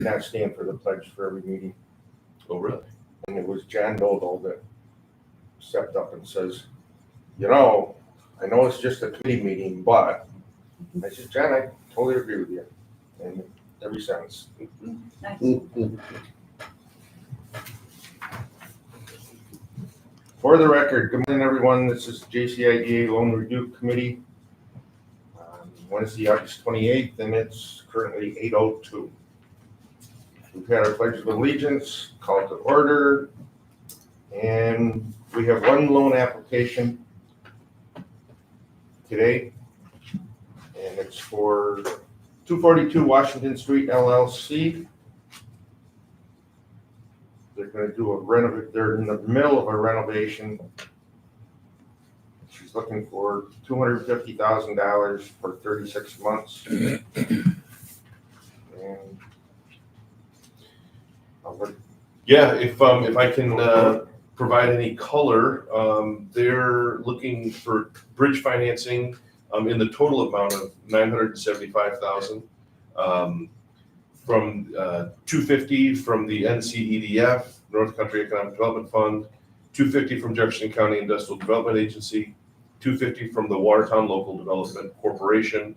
not stand for the pledge for every meeting. Oh, really? And it was John Dodell that stepped up and says, I know it's just a committee meeting, but I said, John, I totally agree with you. And every sentence. Nice. For the record, good morning, everyone. This is JCIDA Loan Review Committee. Wednesday, August 28th, and it's currently 8:02. We've had our Pledge of Allegiance, call to order, and we have one loan application today, and it's for 242 Washington Street LLC. They're going to do they're in the middle of a renovation. She's looking for $250,000 for 36 months. And Yeah, if I can provide any color, they're looking for bridge financing in the total amount of $975,000. From $250 from the NCEDF, North Country Economic Development Fund, $250 from Jefferson County Industrial Development Agency, $250 from the Watertown Local Development Corporation,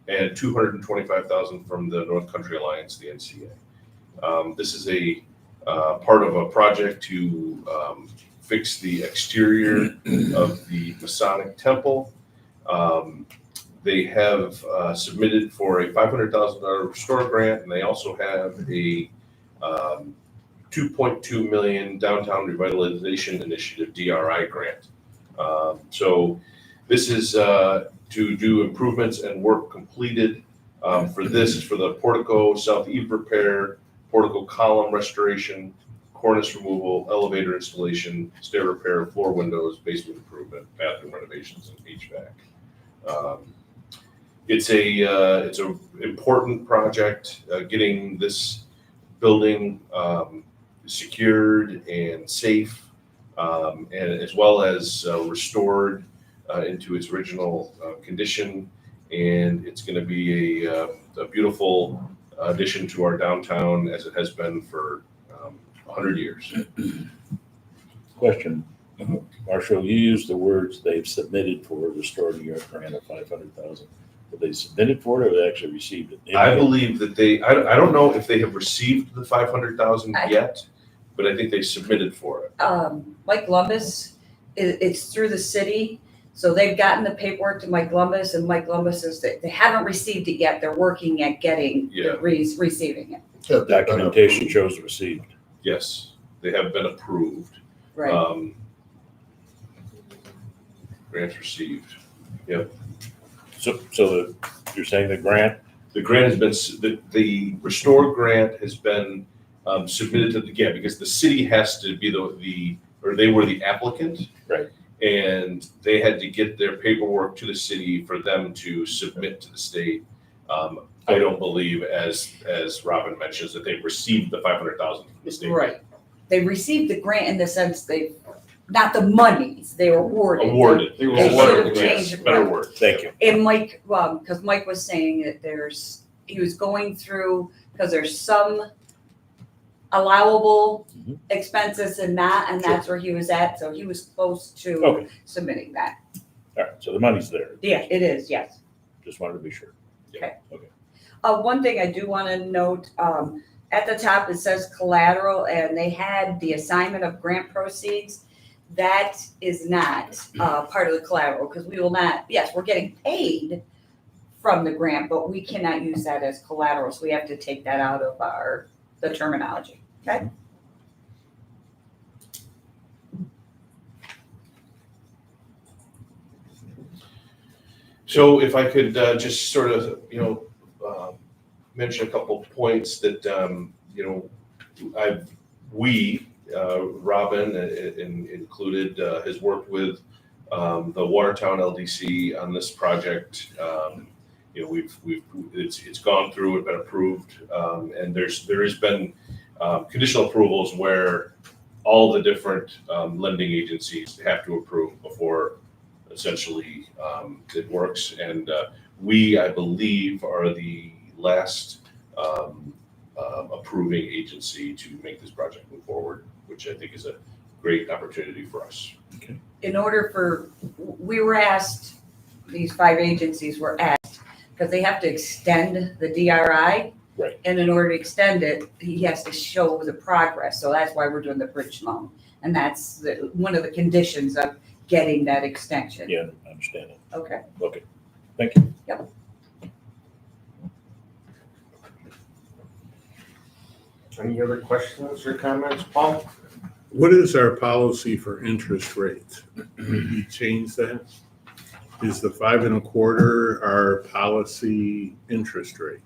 and $225,000 from the North Country Alliance, the NCA. This is a part of a project to fix the exterior of the Masonic Temple. They have submitted for a $500,000 restore grant, and they also have a $2.2 million Downtown Revitalization Initiative DRI grant. So this is to do improvements and work completed. For this is for the portico, south eave repair, portico column restoration, cornice removal, elevator installation, stair repair, floor windows, basement improvement, bathroom renovations, and HVAC. It's a important project, getting this building secured and safe, and as well as restored into its original condition. And it's going to be a beautiful addition to our downtown, as it has been for 100 years. Question, Marshall, you used the words they've submitted for a Restore New York grant of $500,000. Have they submitted for it, or they actually received it? I believe that I don't know if they have received the $500,000 yet, but I think they submitted for it. Mike Lumbus, it's through the city, so they've gotten the paperwork to Mike Lumbus, and Mike Lumbus says that they haven't received it yet. They're working at getting receiving it. Documentation shows received. Yes, they have been approved. Right. Grants received. Yep. So you're saying the grant? The grant has been, the Restore grant has been submitted to because the city has to be or they were the applicant. Right. And they had to get their paperwork to the city for them to submit to the state. I don't believe, as Robin mentions, that they've received the $500,000 from the state. Right. They received the grant in the sense not the monies, they were awarded. They were They awarded. should have changed Yes, it. better word. Thank you. And Mike, because Mike was saying that he was going through, because there's some allowable expenses and that's where he was at, so he was close to submitting that. All right, so the money's there. Yeah, it is, yes. Just wanted to be sure. Okay. Okay. One thing I do want to note, at the top it says collateral, and they had the assignment of grant proceeds. That is not part of the collateral, because we will not, yes, we're getting paid from the grant, but we cannot use that as collateral, so we have to take that out of the terminology, okay? So if I could just sort of, mention a couple of points that, Robin included, has worked with the Watertown LDC on this project. It's gone through and been approved, and there has been conditional approvals where all the different lending agencies have to approve before essentially it works. And I believe, are the last approving agency to make this project move forward, which I think is a great opportunity for us. In order for, we were asked, these 5 agencies were asked, because they have to extend the DRI. Right. And in order to extend it, he has to show the progress. So that's why we're doing the bridge loan. And that's one of the conditions of getting that extension. Yeah, I understand it. Okay. Okay, thank you. Yep. Any other questions or comments, Paul? What is our policy for interest rates? We change that? Is the 5 1/4 our policy interest rate?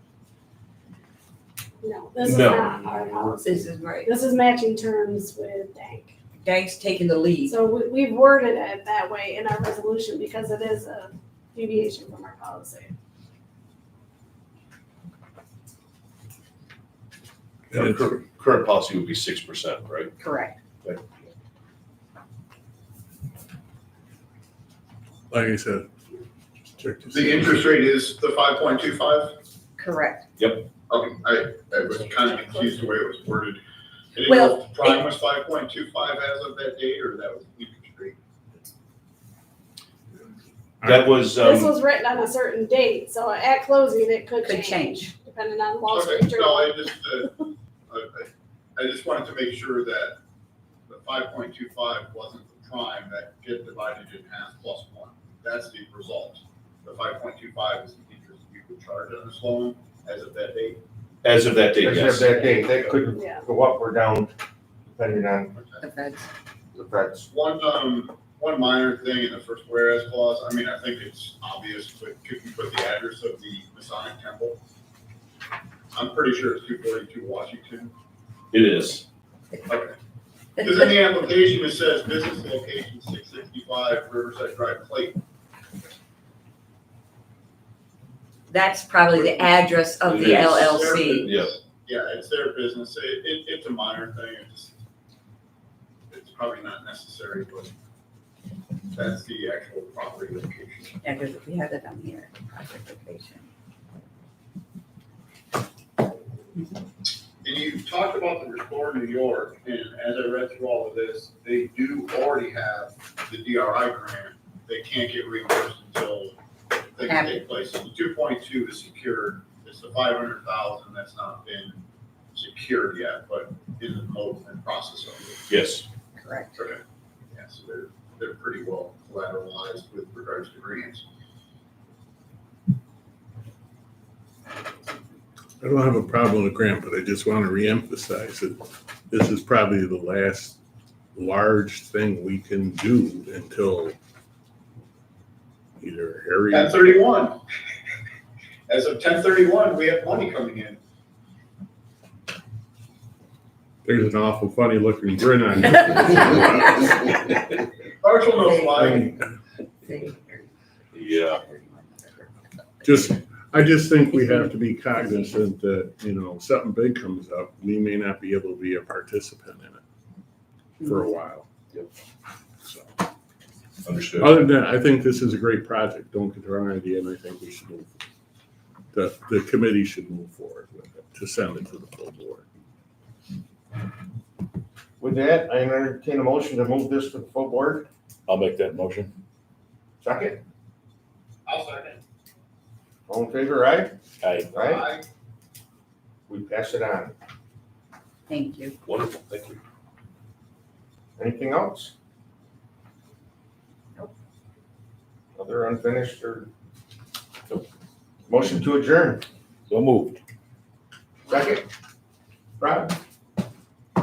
No, this is No. not our policy. This is right. This is matching terms with Dank. Dank's taking the lead. So we've worded it that way in our resolution because it is a deviation from our policy. Our current policy would be 6%, right? Correct. Like I said, check this The out. interest rate is the 5.25? Correct. Okay, I was kind of confused the way it was worded. I didn't Well, know if the prime was 5.25 as of that date, or that was the interest rate. That was, This was written on a certain date, so at closing, it could Could change, change. depending on Wall Okay, Street no, Journal. I just wanted to make sure that the 5.25 wasn't the prime that get divided in half plus 1. That's the result. The 5.25 is the interest we would charge on this loan as of that date. as of that date, As of yes. that date, that could Yeah. go up or down depending on The feds. the Feds. One minor thing in the first whereas clause, I mean, I think it's obvious, but could you put the address of the Masonic Temple? I'm pretty sure it's 242 Washington. It is. Okay. Because in the application, it says business location 665 Riverside Drive, Clayton. That's probably the address of the It is. LLC. Yeah. Yeah, it's their business. It's a minor thing. It's probably not necessary, but that's the actual property location. Yeah, because we had it on here, project location. And you talked about the Restore New York, and as I read through all of this, they do already have the DRI grant. They can't get reimbursed until things take place. So the 2.2 is secured. It's the 500,000 that's not been secured yet, but in the mode and process of it. Yes. Correct. Okay. Yeah, so they're pretty well collateralized with regards to grants. I don't have a problem with grant, but I just want to reemphasize that this is probably the last large thing we can do until either Harry. 1031. As of 1031, we have money coming in. There's an awful funny looking grin on you. Partial no fly. Yeah. I just think we have to be cognizant that, something big comes up, we may not be able to be a participant in it for a while. So, Understood. other than that, I think this is a great project. Don't get the wrong idea, and I think we should the committee should move forward with it to send it to the full board. With that, I entertain a motion to move this to the full board. I'll make that motion. Second, I'll second. all in favor, aye? Aye. Aye. We pass it on. Thank you. Wonderful, thank you. Anything else? Nope. Other unfinished or? Nope. Motion to adjourn. So moved. Second. Rob?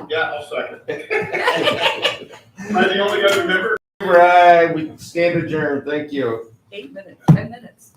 Yeah, I'll second. Am I the only other member? Right, we stand adjourned. Thank you. 8 minutes, 10 minutes.